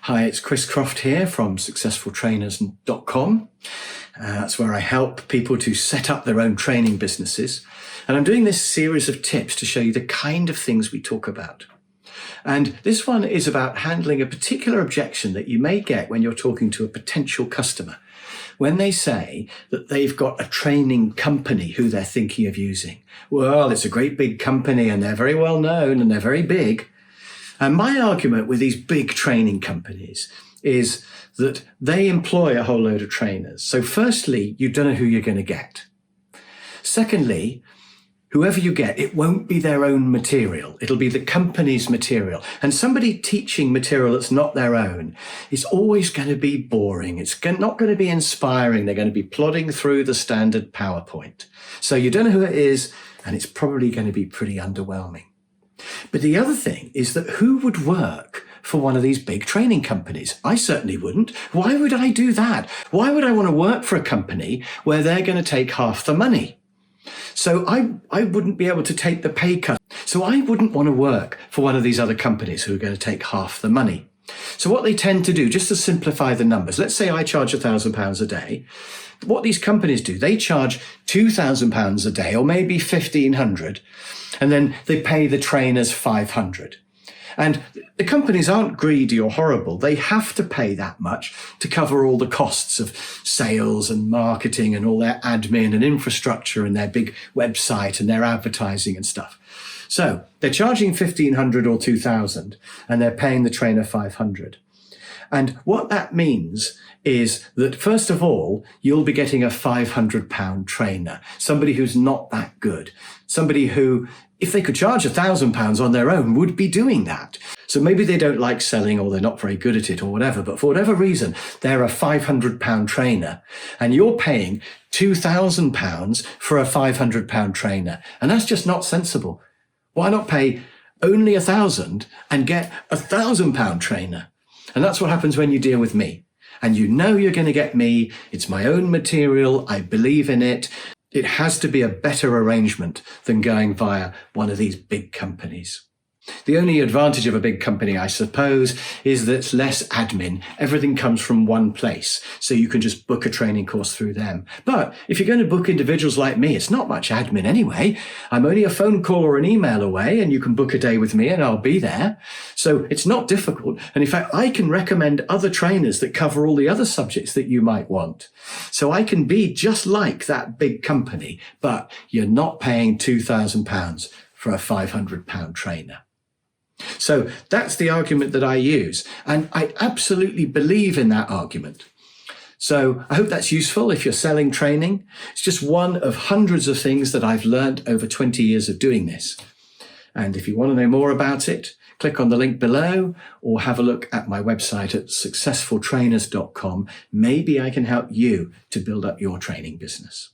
Hi, it's Chris Croft here from successfultrainers.com. That's where I help people to set up their own training businesses. And I'm doing this series of tips to show you the kind of things we talk about. And this one is about handling a particular objection that you may get when you're talking to a potential customer. When they say that they've got a training company who they're thinking of using. Well, it's a great big company and they're very well known and they're very big. And my argument with these big training companies is that they employ a whole load of trainers. So firstly, you don't know who you're going to get. Secondly, whoever you get, it won't be their own material. It'll be the company's material. And somebody teaching material that's not their own is always going to be boring. It's not going to be inspiring. They're going to be plodding through the standard PowerPoint. So you don't know who it is, and it's probably going to be pretty underwhelming. But the other thing is that who would work for one of these big training companies? I certainly wouldn't. Why would I do that? Why would I want to work for a company where they're going to take half the money? So I wouldn't be able to take the pay cut. So I wouldn't want to work for one of these other companies who are going to take half the money. So what they tend to do, just to simplify the numbers, let's say I charge £1,000 a day. What these companies do, they charge £2,000 a day, or maybe £1,500, and then they pay the trainers £500. And the companies aren't greedy or horrible. They have to pay that much to cover all the costs of sales and marketing and all their admin and infrastructure and their big website and their advertising and stuff. So they're charging £1,500 or £2,000 and they're paying the trainer £500. And what that means is that, first of all, you'll be getting a £500 trainer, somebody who's not that good, somebody who, if they could charge £1,000 on their own, would be doing that. So maybe they don't like selling or they're not very good at it or whatever, but for whatever reason, they're a £500 trainer and you're paying £2,000 for a £500 trainer. And that's just not sensible. Why not pay only £1,000 and get a £1,000 trainer? And that's what happens when you deal with me. And you know you're going to get me. It's my own material. I believe in it. It has to be a better arrangement than going via one of these big companies. The only advantage of a big company, I suppose, is that it's less admin. Everything comes from one place, so you can just book a training course through them. But if you're going to book individuals like me, it's not much admin anyway. I'm only a phone call or an email away, and you can book a day with me and I'll be there. So it's not difficult. And in fact, I can recommend other trainers that cover all the other subjects that you might want. So I can be just like that big company, but you're not paying £2,000 for a £500 trainer. So that's the argument that I use, and I absolutely believe in that argument. So I hope that's useful if you're selling training. It's just one of hundreds of things that I've learned over 20 years of doing this. And if you want to know more about it, click on the link below or have a look at my website at successfultrainers.com. Maybe I can help you to build up your training business.